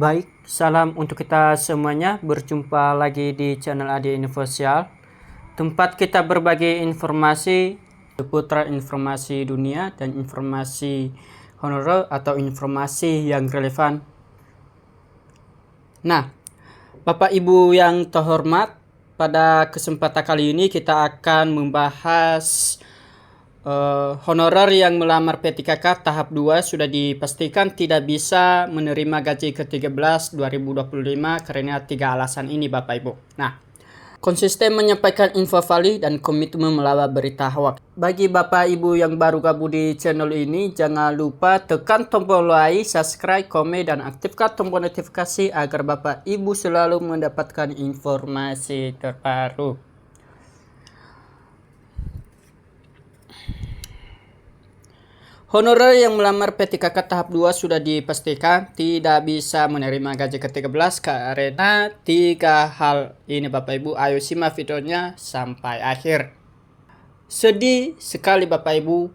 Baik, salam untuk kita semuanya. Berjumpa lagi di channel Adi Infosial, tempat kita berbagi informasi seputar informasi dunia dan informasi honorer atau informasi yang relevan. Nah, Bapak Ibu yang terhormat, pada kesempatan kali ini kita akan membahas honorer yang melamar P3K tahap 2 sudah dipastikan tidak bisa menerima gaji ke-13 2025 karena 3 alasan ini Bapak Ibu. Nah, konsisten menyampaikan info valid dan komitmen melawan berita hoax. Bagi Bapak Ibu yang baru gabung di channel ini, jangan lupa tekan tombol like, subscribe, komen, dan aktifkan tombol notifikasi agar Bapak Ibu selalu mendapatkan informasi terbaru. Honorer yang melamar P3K tahap 2 sudah dipastikan tidak bisa menerima gaji ke-13 karena 3 hal ini Bapak Ibu. Ayo simak videonya sampai akhir. Sedih sekali Bapak Ibu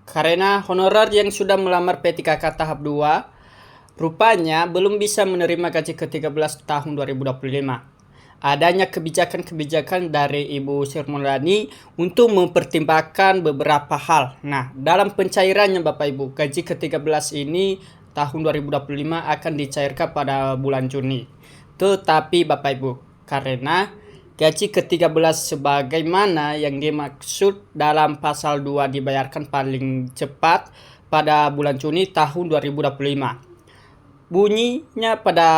karena honorer yang sudah melamar P3K tahap 2 rupanya belum bisa menerima gaji ke-13 tahun 2025. Adanya kebijakan-kebijakan dari Ibu Sri Mulyani untuk mempertimbangkan beberapa hal. Nah, dalam pencairannya Bapak Ibu, gaji ke-13 ini tahun 2025 akan dicairkan pada bulan Juni. Tetapi Bapak Ibu, karena gaji ke-13 sebagaimana yang dimaksud dalam pasal 2 dibayarkan paling cepat pada bulan Juni tahun 2025. Bunyinya pada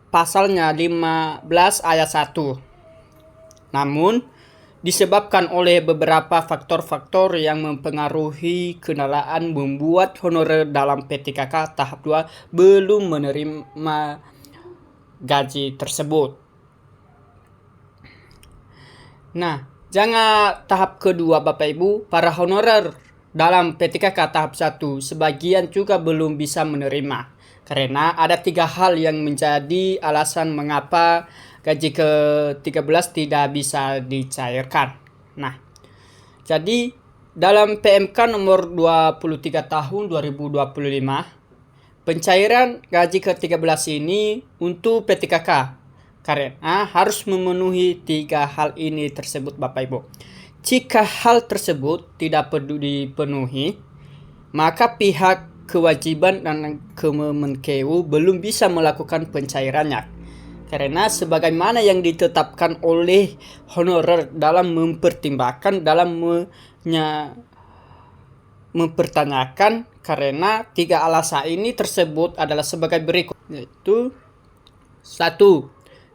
pasalnya 15 ayat 1. Namun, disebabkan oleh beberapa faktor-faktor yang mempengaruhi kenalaan membuat honorer dalam P3K tahap 2 belum menerima gaji tersebut. Nah, jangan tahap kedua Bapak Ibu, para honorer dalam P3K tahap 1 sebagian juga belum bisa menerima. Karena ada 3 hal yang menjadi alasan mengapa gaji ke-13 tidak bisa dicairkan. Nah, jadi dalam PMK nomor 23 tahun 2025, pencairan gaji ke-13 ini untuk P3K karena harus memenuhi 3 hal ini tersebut Bapak Ibu. Jika hal tersebut tidak perlu dipenuhi, maka pihak kewajiban dan Kemenkeu belum bisa melakukan pencairannya. Karena sebagaimana yang ditetapkan oleh honorer dalam mempertimbangkan, dalam mempertanyakan, karena 3 alasan ini tersebut adalah sebagai berikut, yaitu 1.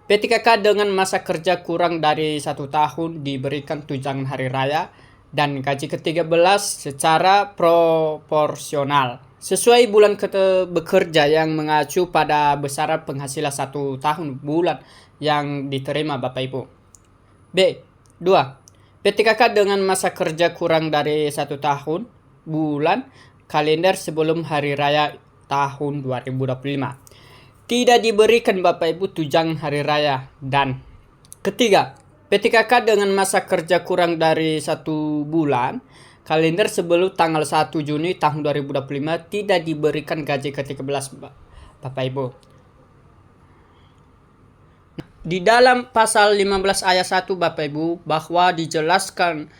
P3K dengan masa kerja kurang dari 1 tahun diberikan tunjangan hari raya dan gaji ke-13 secara proporsional sesuai bulan bekerja yang mengacu pada besaran penghasilan 1 tahun bulan yang diterima Bapak Ibu. B. 2. P3K dengan masa kerja kurang dari 1 tahun bulan kalender sebelum hari raya tahun 2025 tidak diberikan Bapak Ibu tunjangan hari raya. Dan ketiga, P3K dengan masa kerja kurang dari 1 bulan kalender sebelum tanggal 1 Juni tahun 2025 tidak diberikan gaji ke-13 Bapak Ibu. Di dalam pasal 15 ayat 1 Bapak Ibu bahwa dijelaskan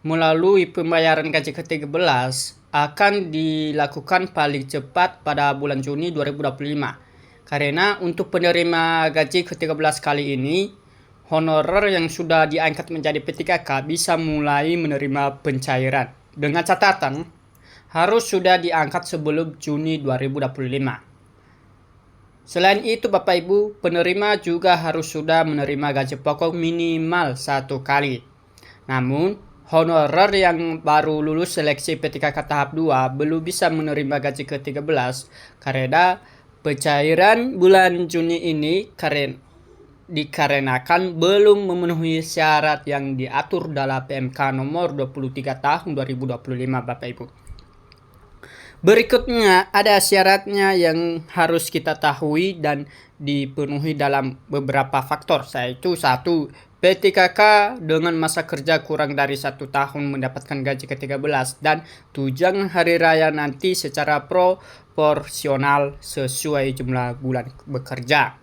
melalui pembayaran gaji ke-13 akan dilakukan paling cepat pada bulan Juni 2025. Karena untuk penerima gaji ke-13 kali ini, honorer yang sudah diangkat menjadi P3K bisa mulai menerima pencairan. Dengan catatan, harus sudah diangkat sebelum Juni 2025. Selain itu Bapak Ibu, penerima juga harus sudah menerima gaji pokok minimal 1 kali. Namun, honorer yang baru lulus seleksi P3K tahap 2 belum bisa menerima gaji ke-13 karena pencairan bulan Juni ini dikarenakan belum memenuhi syarat yang diatur dalam PMK nomor 23 tahun 2025 Bapak Ibu. Berikutnya ada syaratnya yang harus kita tahui dan dipenuhi dalam beberapa faktor, yaitu 1. PTKK dengan masa kerja kurang dari 1 tahun mendapatkan gaji ke-13 dan tunjangan hari raya nanti secara proporsional sesuai jumlah bulan bekerja.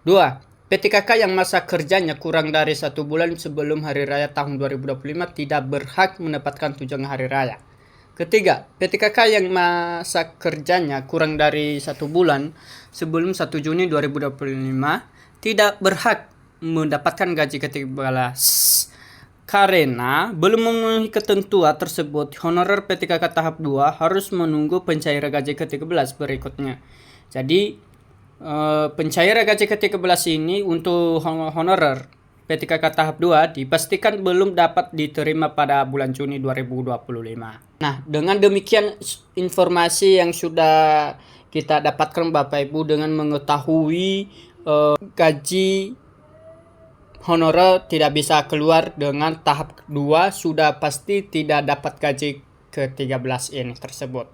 2. PTKK yang masa kerjanya kurang dari 1 bulan sebelum hari raya tahun 2025 tidak berhak mendapatkan tunjangan hari raya. Ketiga, PTKK yang masa kerjanya kurang dari 1 bulan sebelum 1 Juni 2025 tidak berhak mendapatkan gaji ke-13 karena belum memenuhi ketentuan tersebut. Honorer PTKK tahap 2 harus menunggu pencairan gaji ke-13 berikutnya. Jadi pencairan gaji ke-13 ini untuk honorer PTKK tahap 2 dipastikan belum dapat diterima pada bulan Juni 2025. Nah, dengan demikian informasi yang sudah kita dapatkan Bapak Ibu dengan mengetahui gaji honorer tidak bisa keluar dengan tahap 2 sudah pasti tidak dapat gaji ke-13 ini tersebut.